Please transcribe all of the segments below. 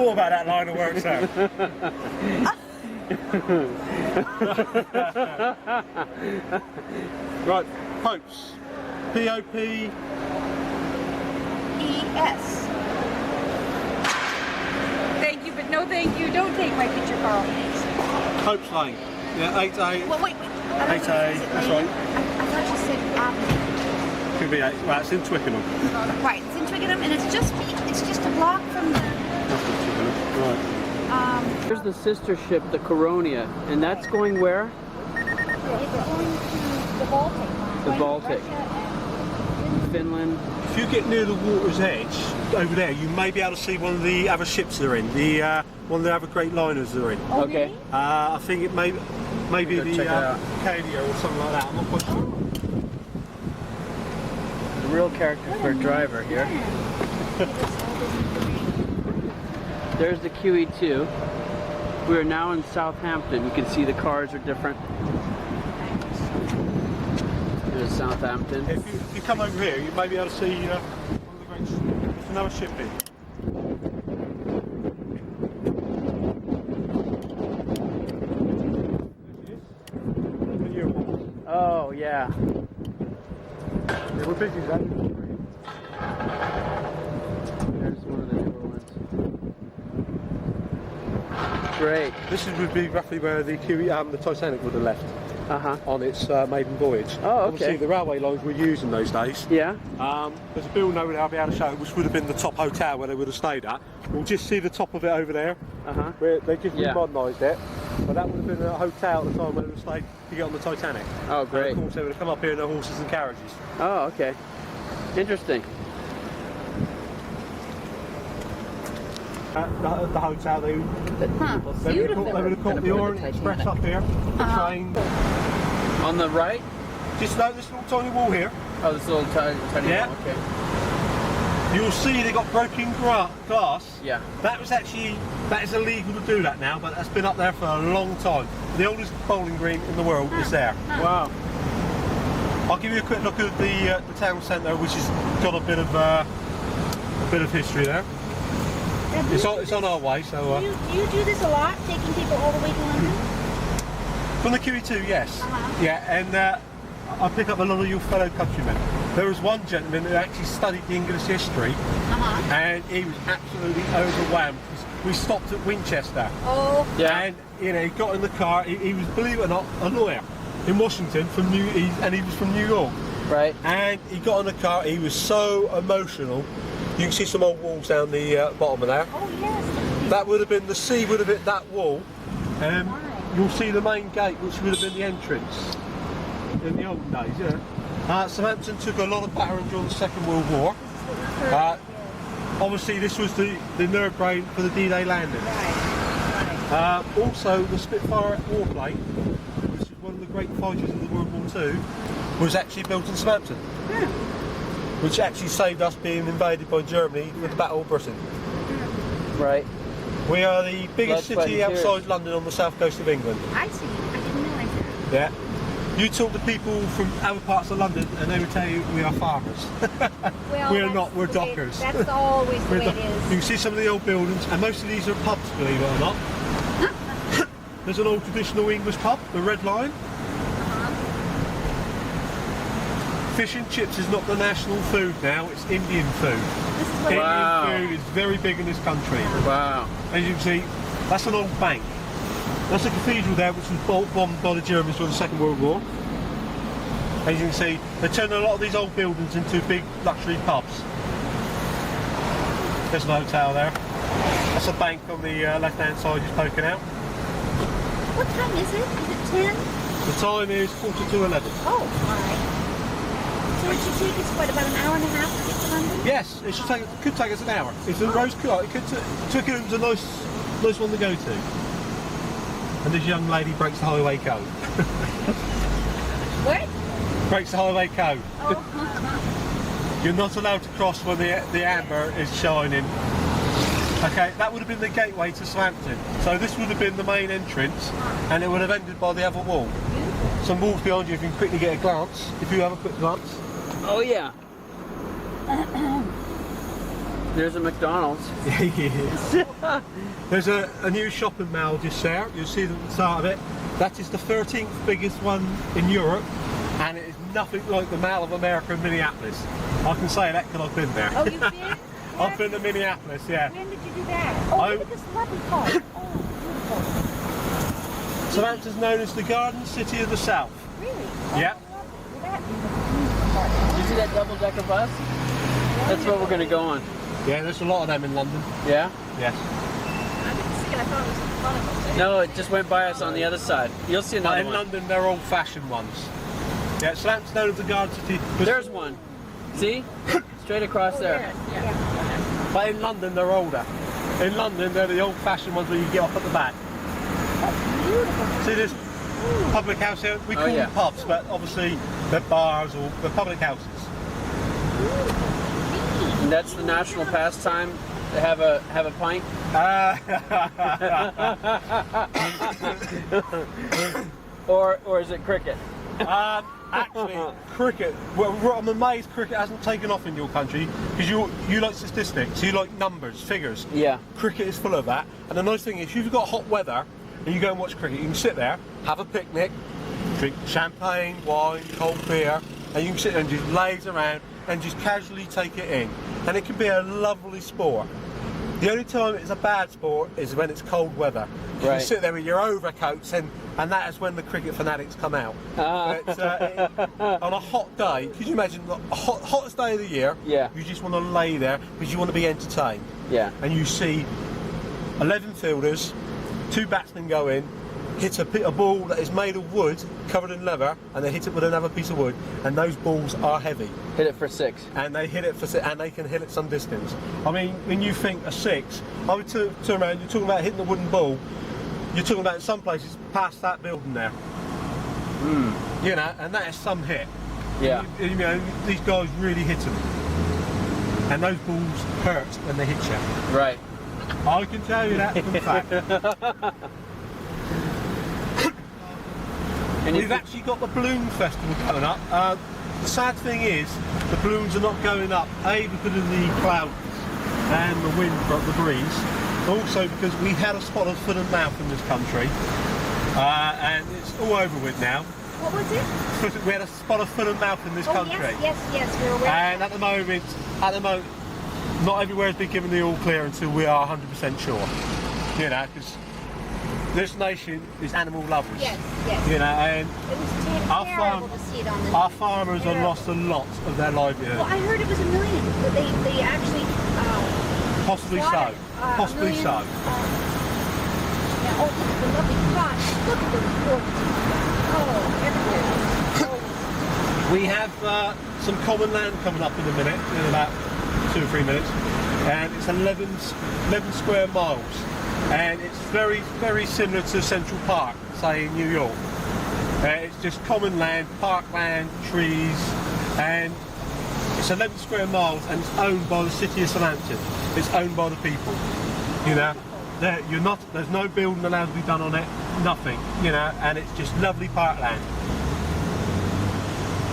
What about that line of work, Sam? Right, Popes. P-O-P... E-S. Thank you, but no thank you. Don't take my picture, Carl. Popes Lane. Yeah, 8A. Well, wait. 8A, that's right. I thought you said Avenue. Could be 8. Well, it's in Twickenham. Right, it's in Twickenham, and it's just a block from the... That's in Twickenham, right. Here's the sister ship, the Coronia, and that's going where? It's going to the Baltic. The Baltic. Finland. If you get near the water's edge, over there, you may be able to see one of the other ships they're in, one of the other great liners they're in. Oh, Okay. really? I think it may be the Acadia or something like that. I'm not quite sure. The real character for a driver here. There's the QE2. We are now in Southampton. You can see the cars are different. There's Southampton. If you come over here, you may be able to see one of the great ships. There's another ship here. Oh, yeah. We're busy, Zach. There's one of the newer ones. Great. This would be roughly where the Titanic would have left on its maiden voyage. Oh, okay. Obviously, the railway lines were used in those days. Yeah. There's a building over there I'll be able to show, which would have been the top hotel where they would have stayed at. We'll just see the top of it over there, where they just modernised it. But that would have been a hotel at the time when it was stayed to get on the Titanic. Oh, great. And of course, they would have come up here in their horses and carriages. Oh, okay. Interesting. The hotel, they would have caught the Orient Express up here, the train. On the right? Just note this little tiny wall here. Oh, this little tiny wall, okay. You'll see they got broken glass. Yeah. That is illegal to do that now, but that's been up there for a long time. The oldest bowling green in the world is there. Wow. I'll give you a quick look at the town centre, which has got a bit of history there. It's on our way, so... Do you do this a lot, taking people all the way to London? From the QE2, yes. Yeah, and I pick up a lot of your fellow countrymen. There was one gentleman who actually studied the English history, and he was absolutely overwhelmed. We stopped at Winchester. Oh. Yeah. And, he got in the car. He was, believe it or not, a lawyer in Washington, and he was from New York. Right. And he got in the car. He was so emotional. You can see some old walls down the bottom of there. Oh, yes. That would have been, the sea would have hit that wall. You'll see the main gate, which would have been the entrance in the old days, yeah. Southampton took a lot of battering during the Second World War. Obviously, this was the nerve brain for the D-Day landing. Also, the Spitfire warplane, which is one of the great fighters of the World War II, was actually built in Southampton. Which actually saved us being invaded by Germany with the Battle of Britain. Right. We are the biggest city outside London on the south coast of England. I see. I didn't realize that. Yeah. You talk to people from other parts of London and they would tell you we are farmers. Well, we're not, we're dockers. That's always the way it is. You can see some of the old buildings, and most of these are pubs, believe it or not. There's an old traditional English pub, the Red Lion. Fish and chips is not the national food now, it's Indian food. Indian food is very big in this country. Wow. As you can see, that's an old bank. That's a cathedral there which was bombed by the Germans during the Second World War. As you can see, they turned a lot of these old buildings into big luxury pubs. There's an hotel there. That's a bank on the left-hand side just poking out. What time is it? Is it 10? The time is 11:45. Oh, alright. So it should take us, what, about an hour and a half to get to London? Yes, it could take us an hour. It's the Rose Car. Twickenham's a nice one to go to. And this young lady breaks the highway code. What? Breaks the highway code. Oh. You're not allowed to cross when the amber is shining. Okay, that would have been the gateway to Southampton. So this would have been the main entrance, and it would have ended by the other wall. Some walls behind you, if you can quickly get a glance, if you have a quick glance. Oh, yeah. There's a McDonald's. Yes. There's a new shopping mall just there. You'll see the start of it. That is the 13th biggest one in Europe, and it is nothing like the Mall of America in Minneapolis. I can say that because I've been there. Oh, you've been? I've been to Minneapolis, yeah. When did you do that? Oh, look at this lovely car. Oh, beautiful. Southampton's known as the Garden City of the South. Really? Yeah. Well, that is a beautiful car. Did you see that double-decker bus? That's what we're going to go on. Yeah, there's a lot of them in London. Yeah? Yes. I didn't see it. I thought it was in front of us. No, it just went by us on the other side. You'll see But another in one. London, they're old-fashioned ones. Yeah, Southampton's known as the Garden City. There's one. See? Straight across there. Yeah. But in London, they're older. In London, they're the old-fashioned ones where you get off at the back. That's beautiful. See this public house here? We call yeah. them pubs, but obviously they're bars or they're public houses. And that's the national pastime to have a pint. Or is it cricket? Actually, cricket. Well, I'm amazed cricket hasn't taken off in your country because you like statistics, you like numbers, figures. Yeah. Cricket is full of that. And the nice thing is, if you've got hot weather and you go and watch cricket, you can sit there, have a picnic, drink champagne, wine, cold beer, and you can sit there and just laze around and just casually take it in. And it can be a lovely sport. The only time it's a bad sport is when it's cold weather. Right. You sit there with your overcoats and that is when the cricket fanatics come out. But on a hot day, could you imagine the hottest day of the year? Yeah. You just want to lay there because you want to be entertained. Yeah. And you see 11 fielders, 2 batsmen go in, hit a ball that is made of wood, covered in leather, and they hit it with another piece of wood, and those balls are heavy. Hit it for 6. And they hit it and they can hit it some distance. I mean, when you think a 6, I would turn around, you're talking about hitting a wooden ball, you're talking about in some places past that building there. You know, and that is some hit. Yeah. You know, these guys really hit them. And those balls hurt when they hit you. Right. I can tell you that from fact. And We've actually got the balloon festival coming up. The sad thing is, the balloons are not going up, A, because of the clouds and the wind, the breeze. Also because we had a spot of foot and mouth in this country, and it's all over with now. What was it? We had a spot of foot and mouth in this country. Yes, we're aware. And at the moment, not everywhere has been given the all clear until we are 100% sure. You know, because this nation is animal lovers. Yes. You know, and It was terrible to see it on the our news. farmers have lost a lot of their livelihood. Well, I heard it was $1 million. They actually Possibly so. slaughtered, Possibly $1 million, so. Yeah, oh, look at the lovely crops. Look at the gorgeous. Oh, everywhere. We have some common land coming up in a minute, in about 2 or 3 minutes, and it's 11 square miles, and it's very, very similar to Central Park, say in New York. It's just common land, parkland, trees, and it's 11 square miles, and it's owned by the city of Southampton. It's owned by the people. You know, there's no building allowed to be done on it, nothing. You know, and it's just lovely parkland.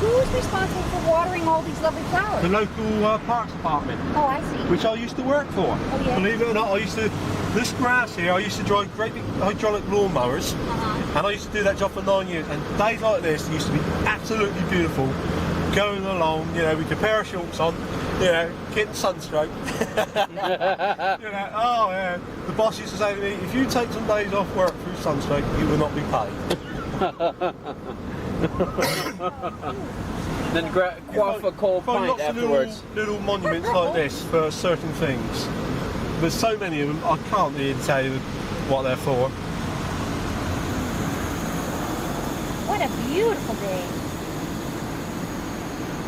Who's responsible for watering all these lovely flowers? The local parks department, Oh, I see. which I used to work for. Oh, yeah? Believe it or not, this grass here, I used to drive great big hydraulic lawnmowers, and I used to do that job for 9 years, and days like this used to be absolutely beautiful, going along, you know, with your pair of shorts on, you know, getting sunstroke. You know, oh yeah. The boss used to say to me, if you take some days off work through sunstroke, you will not be paid. Then quaff a cold Find pint lots of afterwards. little monuments like this for certain things. There's so many of them, I can't even tell you what they're for. What a beautiful day.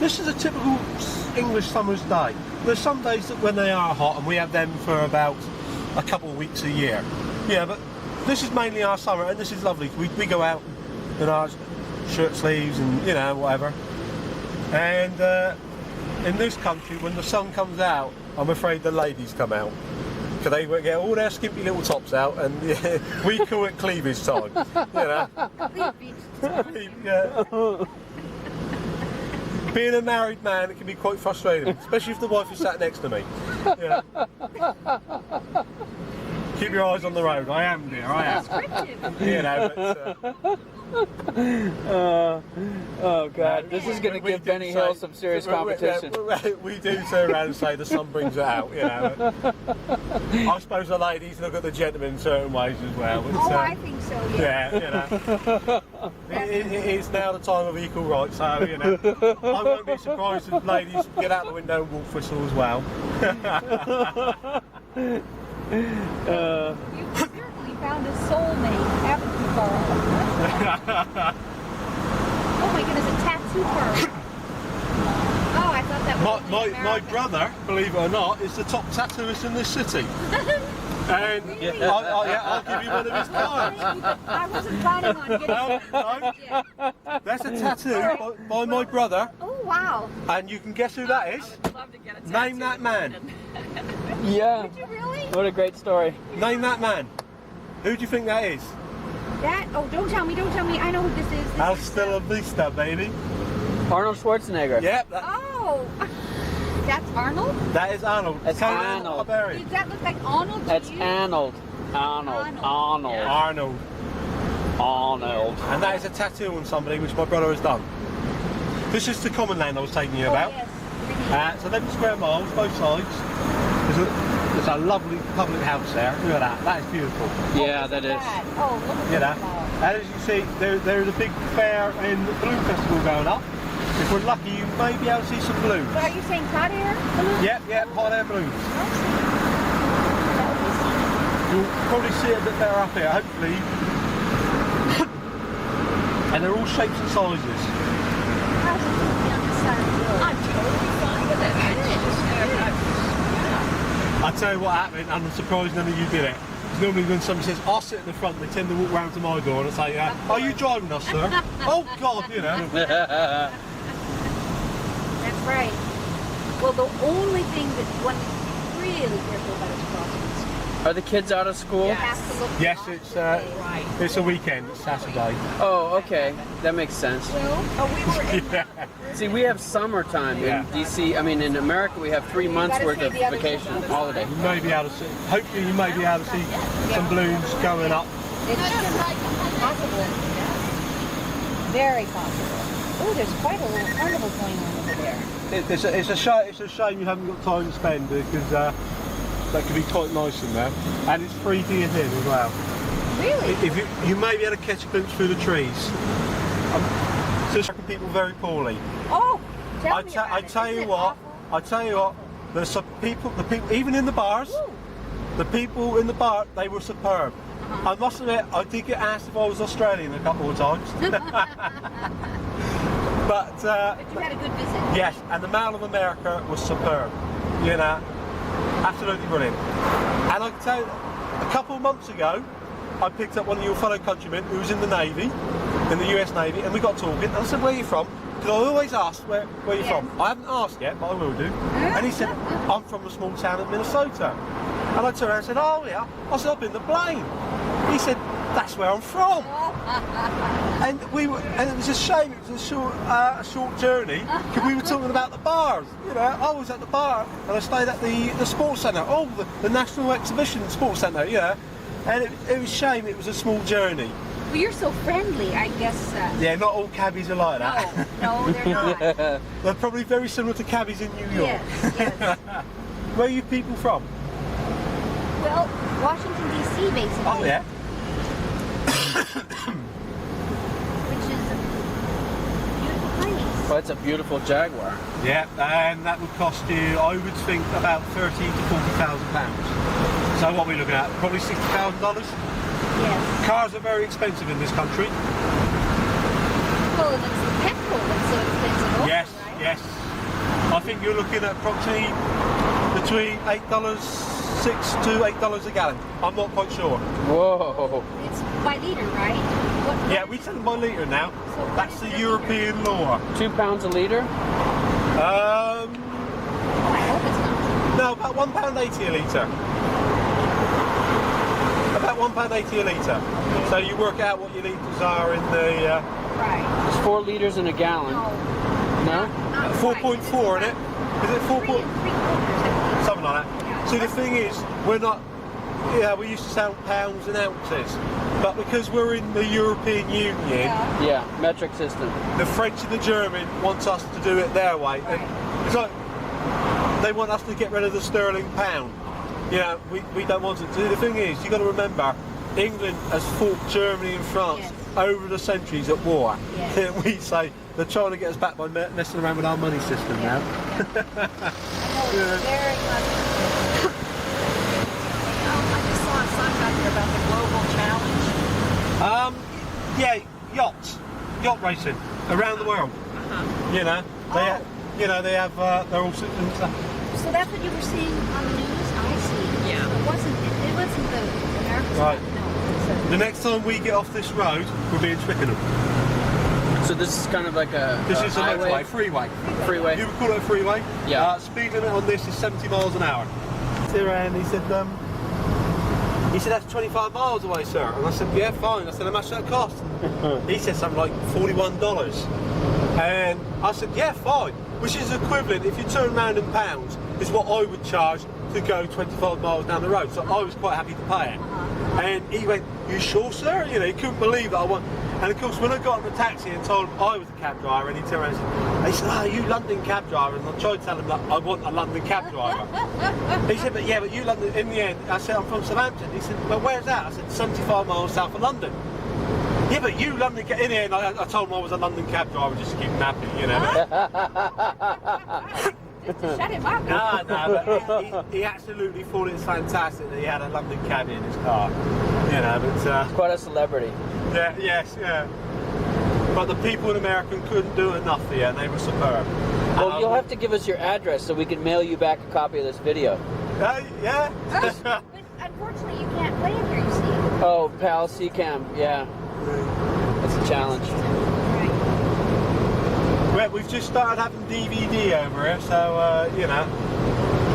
This is a typical English summer's day. There's some days that when they are hot, and we have them for about a couple of weeks a year. Yeah, but this is mainly our summer, and this is lovely. We go out in our shirt sleeves and, you know, whatever. And in this country, when the sun comes out, I'm afraid the ladies come out. Because they get all their skimpy little tops out, and yeah, we call it cleavage time. You know? Yeah. Being a married man, it can be quite frustrating, especially if the wife is sat next to me. Yeah. Keep your eyes on the road. I am, dear. I am. You know, but, oh God, this is going to give Benny Hill some serious competition. We do turn around and say the sun brings it out, you know. I suppose the ladies look at the gentlemen in certain ways as well. But, I think so, yeah. Yeah, you know. It is now the time of equal rights, so, you know. I won't be surprised if ladies get out the window and wolf whistle as well. You've certainly found a soulmate, haven't you, Carl? Oh my goodness, a tattoo person. Oh, I thought that was My brother, believe it or not, is the top tattooist in this city. And Really? I'll give you one of his cards. I wasn't planning on getting that. No. Yeah. That's a tattoo by my brother, Oh, wow. and you can guess who that is? Love to get a Name that man. Yeah. Did you really? What a great story. Name that man. Who do you think that is? That? Oh, don't tell me. I know who this is. Hasta la vista, baby. Arnold Schwarzenegger. Yep, Oh, that's Arnold? that is Arnold. That's Conan Arnold. the Barbarian. Does that look like Arnold to That's you? Arnold. Arnold. Arnold. And that is a tattoo on somebody which my brother has done. This is the common land I was taking you Oh, about. yes. It's 11 square miles, both sides. There's a lovely public house there. Look at that. That is beautiful. Yeah, that is. Oh, look at You know. that. And as you see, there is a big fair and balloon festival going up. If we're lucky, you may be able to see some balloons. But are you saying hot air balloons? Yep, hot air balloons. You'll probably see it a bit better up here, hopefully. And they're all shapes and sizes. How's it be on this side of the road? I'm totally fine with it. I tell you what happened, and I'm surprised none of you did it. Because normally when somebody says, I'll sit in the front, they tend to walk round to my door and say, are you driving us, sir? Oh God, you know. That's right. Well, the only thing that one needs to be really careful about is crossings. Are the kids out of school? You have to look Yes, the it's opposite way. it's a weekend, it's Saturday. Oh, okay. That makes sense. Well, We were in Yeah. See, we have summertime Yeah. in DC. I mean, in America, we have 3 months gotta worth say of the other vacation thing. holiday. You may be able to see, hopefully you may be able to see some balloons going up. it's possible. Very possible. Oh, there's quite a little carnival going on over there. It's a shame you haven't got time to spend because that could be quite nice in there. And it's free to get in as well. Really? If you may be able to catch a glimpse through the trees. Just people very poorly. Oh, tell me about I it. tell Isn't you it what. awful? I tell you what. There's some people. The people, even in the bars, Ooh. the people in the bar, they were superb. I must admit, I did get asked if I was Australian a couple of times. But But you had a good visit. yes, and the Mall of America was superb. You know, absolutely brilliant. And I can tell you, a couple of months ago, I picked up one of your fellow countrymen who was in the Navy, in the US Navy, and we got talking. And I said, "Where are you from?" Because I always ask where you're Yes. from. I haven't asked yet, but I will do. And he said, "I'm from a small town in Minnesota." And I turned around and said, "Oh yeah." I said, "I've been to Blaine." He said, "That's where I'm from." And it was a shame. It was a short journey because we were talking about the bars. You know, I was at the bar and I stayed at the sports centre. Oh, the National Exhibition Sports Centre. Yeah, and it was a shame. It was a small journey. Well, you're so friendly, I guess. Yeah, not all cabbies are like that. No, they're not. They're probably very similar to cabbies in New York. Yes. Where are you people from? Well, Washington, D.C., basically. Oh yeah. Which is a beautiful place. Well, it's a beautiful Jaguar. Yeah, and that would cost you, I would think, about £30,000 to £40,000. So what are we looking at? Probably $60,000. Yes. Cars are very expensive in this country. Well, and it's the petrol that's so expensive also, Yes, right? yes. I think you're looking at approximately between $6 to $8 a gallon. I'm not quite sure. Whoa. It's by liter, right? What Yeah, we sell them by litre now. So what That's is the the European law. 2 pounds a liter? Oh, I hope it's not. No, about £1.80 a litre. About £1.80 a litre. So you work out what your litres are in the... Right. It's 4 liters in a gallon. No. No? Not 4.4 in it. Is it 4 point? 3 3/4. Something like that. See, the thing is, we're not. Yeah, we used to sell pounds and ounces, but because we're in the European Union, Yeah, metric system. the French and the German want us to do it their way. And it's like they want us to get rid of the sterling pound. You know, we don't want it to. The thing is, you've got to remember, England has fought Germany and France over the centuries at war. Yes. We say they're trying to get us back by messing around with our money system now. I know, it's very much. I just saw a sign out there about the global challenge. Yeah, yacht racing around the world. You know, they have they're all sitting. So that's what you were seeing on the news? I see. Yeah. It wasn't the American Right. stuff, no. The next time we get off this road, we'll be in Twickenham. So this is kind of like a This is a highway, motorway, freeway. freeway. You would call it a freeway? Yeah. Speed limit on this is 70 miles an hour. And he said, that's 25 miles away, sir. And I said, yeah, fine. I said, how much does that cost? He said something like $41. And I said, yeah, fine. Which is equivalent, if you turn around in pounds, is what I would charge to go 25 miles down the road. So I was quite happy to pay it. And he went, you sure, sir? You know, he couldn't believe that I won. And of course, when I got in the taxi and told him I was a cab driver, and he turned around and said, oh, you London cab driver? And I tried to tell him that I want a London cab driver. He said, but you London, in the end, I said, I'm from Southampton. He said, well, where's that? I said, 75 miles south of London. Yeah, but you London, in the end, I told him I was a London cab driver just to keep him happy, you know. Just to shut him up. No, but he absolutely thought it was fantastic that he had a London cab in his car, you know, but... Quite a celebrity. Yeah. But the people in America couldn't do enough for you, and they were superb. Well, you'll have to give us your address so we can mail you back a copy of this video. Yeah. But unfortunately, you can't play it here, you see. Oh, PAL CCAM, yeah. That's a challenge. Right. Well, we've just started having DVD over here, so, you know.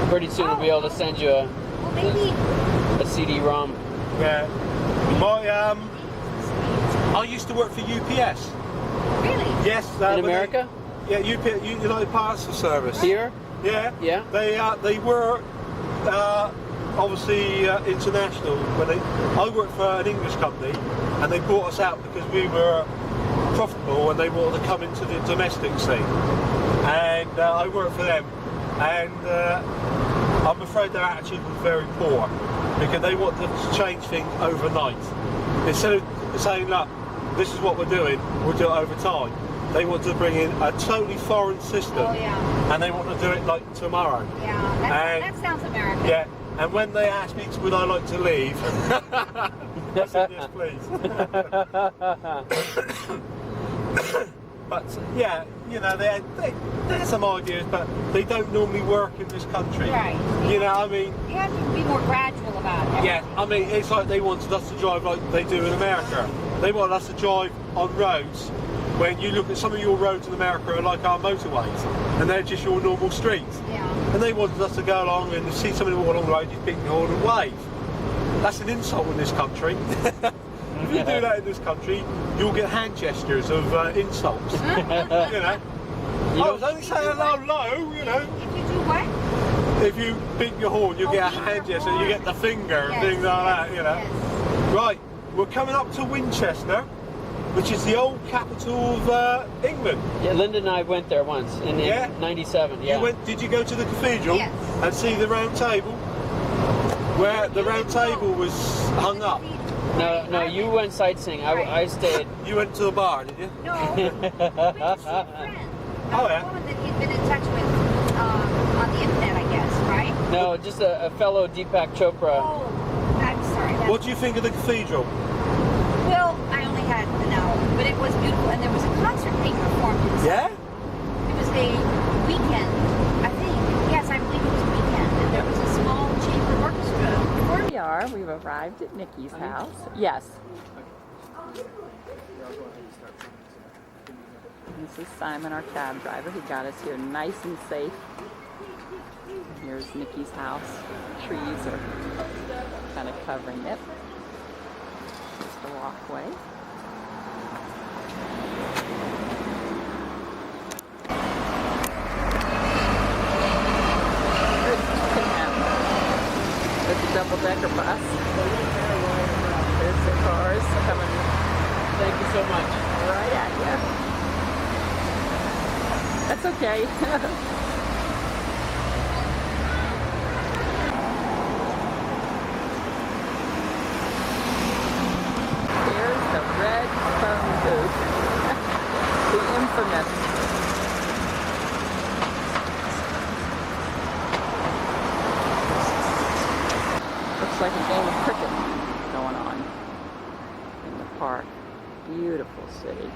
Pretty soon we'll be able to send you Well, maybe. a CD-ROM. Yeah. I used to work for UPS. Really? Yes. In America? Yeah, UPS, United Parcel Service. Here? Yeah. Yeah. They were obviously international. I worked for an English company, and they brought us out because we were profitable, and they wanted to come into the domestic scene. And I worked for them, and I'm afraid their attitude was very poor because they wanted to change things overnight. Instead of saying, look, this is what we're doing, we'll do it over time. They want to bring in a totally foreign system, and they want to do it like tomorrow. Yeah, that sounds American. Yeah, and when they asked me, would I like to leave? I said, yes, please. But yeah, you know, they had some ideas, but they don't normally work in this country. Right. You know, I mean... You have to be more gradual about it. Yeah, I mean, it's like they wanted us to drive like they do in America. They want us to drive on roads when you look at some of your roads in America are like our motorways, and they're just your normal streets. Yeah. And they wanted us to go along and see somebody walk along the road, just pick the horn and wave. That's an insult in this country. If you do that in this country, you'll get hand gestures of insults. You know. I was only saying hello, you know. If you do what? If you beat your horn, you get a hand gesture, you get the finger and things like that, you know. Yes. Right, we're coming up to Winchester, which is the old capital of England. Yeah, Linda and I went there once in '97. Yeah. Did you go to the cathedral Yes. and see the round table? Where the round table was hung up. No, you went sightseeing. I stayed. You went to the bar, did you? No. We went to see a friend. Oh, yeah. A woman that he'd been in touch with on the internet, I guess, right? No, just a fellow Deepak Chopra. Oh, I'm sorry. What do you think of the cathedral? Well, I only had an hour, but it was beautiful, and there was a concert being performed inside. Yeah? It was a weekend, I think. Yes, I believe it was a weekend, and there was a small chamber orchestra. Here we are. We've arrived at Nikki's house. Yes. This is Simon, our cab driver. He got us here nice and safe. Here's Nikki's house. Trees are kind of covering it. It's the walkway. soccer bus. There's the cars coming Thank you so much. right at you. That's okay. There's the red phone booth. The infamous. Looks like a game of cricket going on in the park. Beautiful city.